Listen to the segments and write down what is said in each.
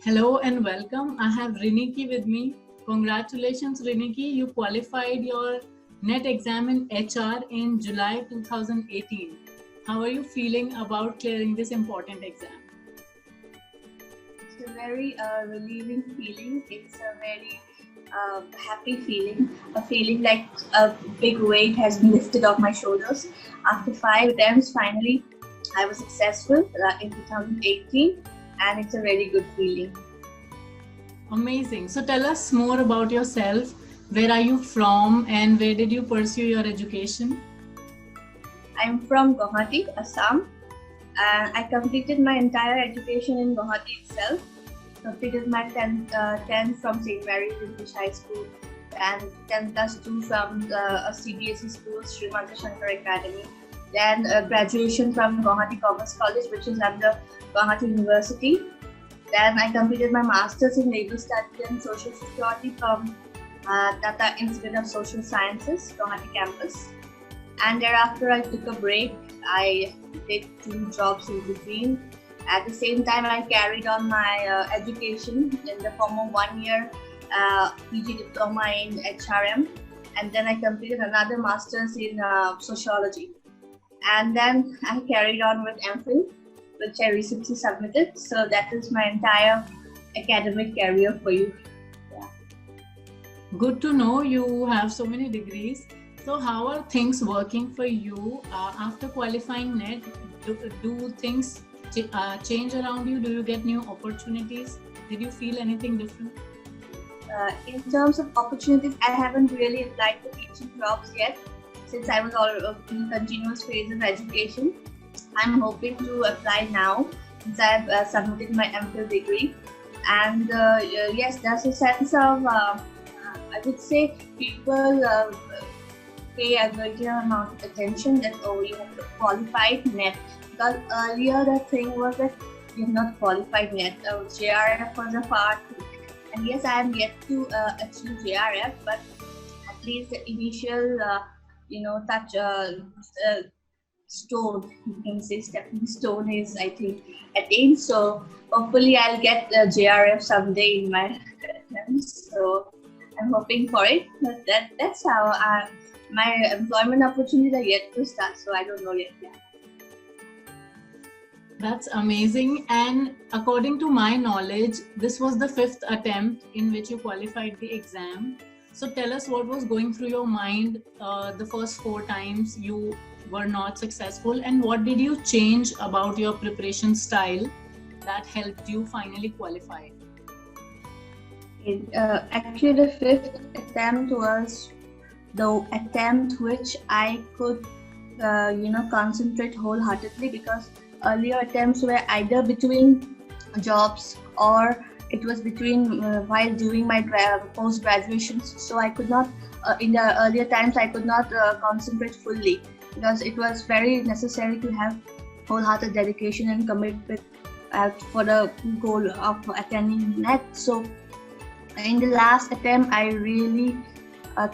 Hello and welcome. I have Riniki with me. Congratulations, Riniki. You qualified your NET exam in HR in July 2018. How are you feeling about clearing this important exam? It's a very relieving feeling. It's a very happy feeling. A feeling like a big weight has been lifted off my shoulders. After 5 attempts, finally, I was successful in 2018, and it's a very good feeling. Amazing. So tell us more about yourself. Where are you from and where did you pursue your education? I'm from Guwahati, Assam, and I completed my entire education in Guwahati itself. Completed my 10th from St. Mary's English High School and 10 plus 2 from a CBSE school, Srimanta Shankar Academy. Then graduation from Guwahati Commerce College, which is under Guwahati University. Then I completed my master's in labor studies and social security from Tata Institute of Social Sciences, Guwahati campus. And thereafter I took a break. I did 2 jobs in between. At the same time, I carried on my education in the form of 1 year PG diploma in HRM, and then I completed another master's in sociology. And then I carried on with MPhil, which I recently submitted. So that is my entire academic career for you. Yeah. Good to know you have so many degrees. So how are things working for you after qualifying NET? Do things change around you? Do you get new opportunities? Did you feel anything different? In terms of opportunities, I haven't really applied for teaching jobs yet, since I was all in continuous phase of education. I'm hoping to apply now since I've submitted my MPhil degree. And yes, there's a sense of, I would say, people pay a greater amount of attention that, oh, you have to qualify NET. Because earlier the thing was that you have not qualified NET. JRF was a part, and yes, I am yet to achieve JRF, but at least the initial, touch stone, you can say stepping stone is, I think, attained. So hopefully I'll get JRF someday in my attempts. So I'm hoping for it. But that's how my employment opportunities are yet to start. So I don't know yet. Yeah. That's amazing. And according to my knowledge, this was the 5th attempt in which you qualified the exam. So tell us what was going through your mind the first 4 times you were not successful, and what did you change about your preparation style that helped you finally qualify? Actually, the 5th attempt was the attempt which I could, concentrate wholeheartedly, because earlier attempts were either between jobs or it was between while doing my post graduation. So I could not, in the earlier times, I could not concentrate fully, because it was very necessary to have wholehearted dedication and commitment for the goal of attending NET. So in the last attempt, I really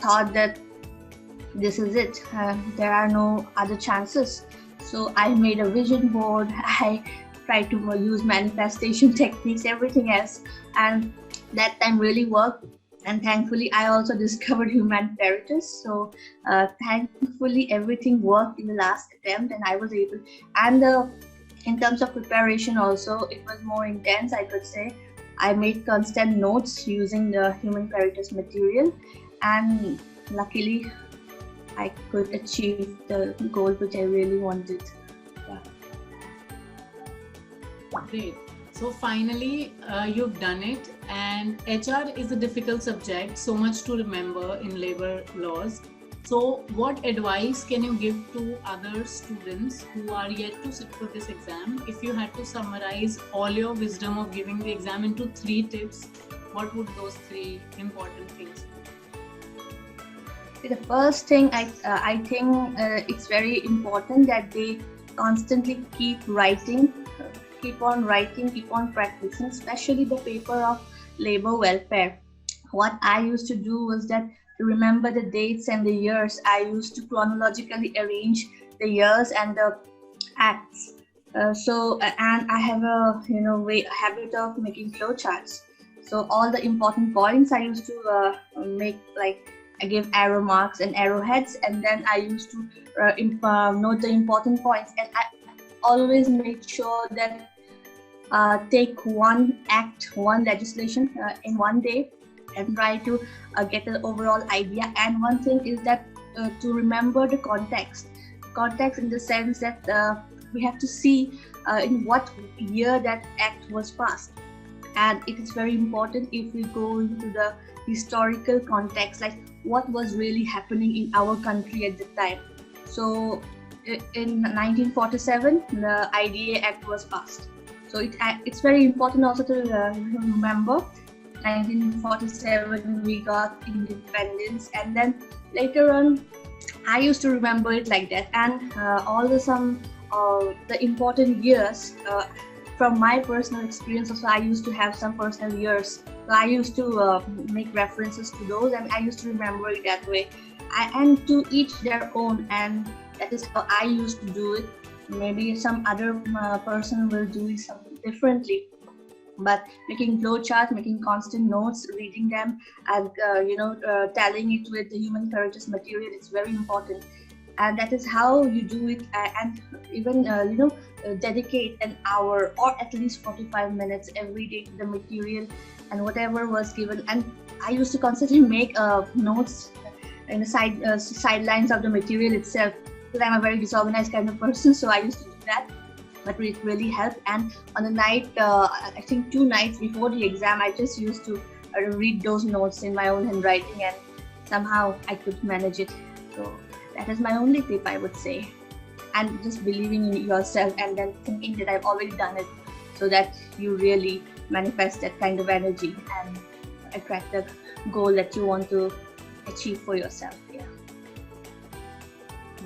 thought that this is it. There are no other chances. So I made a vision board. I tried to use manifestation techniques, everything else, and that time really worked. And thankfully, I also discovered Human Peritus. So thankfully, everything worked in the last attempt, and I was able. And in terms of preparation, also it was more intense, I could say. I made constant notes using the Human Peritus material, and luckily, I could achieve the goal which I really wanted. Yeah. Great. So finally, you've done it, and HR is a difficult subject, so much to remember in labor laws. So what advice can you give to other students who are yet to sit for this exam? If you had to summarize all your wisdom of giving the exam into 3 tips, what would those 3 important things be? The first thing, I think it's very important that they constantly keep writing, keep on practicing, especially the paper of labor welfare. What I used to do was that to remember the dates and the years, I used to chronologically arrange the years and the acts And I have a habit of making flowcharts. So all the important points I used to make, like I give arrow marks and arrowheads, and then I used to note the important points, and I always make sure that take one act, one legislation in one day, and try to get an overall idea. And one thing is that to remember the context in the sense that we have to see in what year that act was passed. And it is very important if we go into the historical context, like what was really happening in our country at the time. So in 1947, the IDA Act was passed. So it's very important also to remember 1947 we got independence, and then later on I used to remember it like that. And all the important years from my personal experience also, I used to have some personal years. So I used to make references to those, and I used to remember it that way. And to each their own, and that is how I used to do it. Maybe some other person will do it something differently. But making flowcharts, making constant notes, reading them, and tallying it with the human heritage material is very important. And that is how you do it. And even dedicate an hour or at least 45 minutes every day to the material and whatever was given. And I used to constantly make notes in the sidelines of the material itself, because I'm a very disorganized kind of person, so I used to do that. But it really helped. And on the night, I think 2 nights before the exam, I just used to read those notes in my own handwriting, and somehow I could manage it. So that is my only tip, I would say. And just believing in yourself, and then thinking that I've already done it, so that you really manifest that kind of energy and attract the goal that you want to achieve for yourself. Yeah.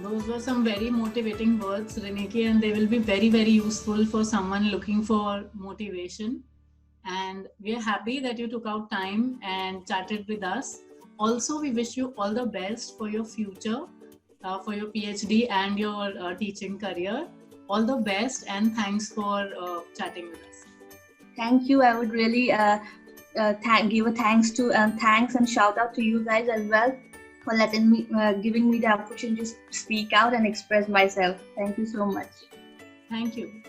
Those were some very motivating words, Reneki, and they will be very, very useful for someone looking for motivation. And we are happy that you took out time and chatted with us. Also, we wish you all the best for your future, for your PhD and your teaching career. All the best, and thanks for chatting with us. Thank you. I would really give a thanks and shout out to you guys as well for letting me, giving me the opportunity to speak out and express myself. Thank you so much. Thank you.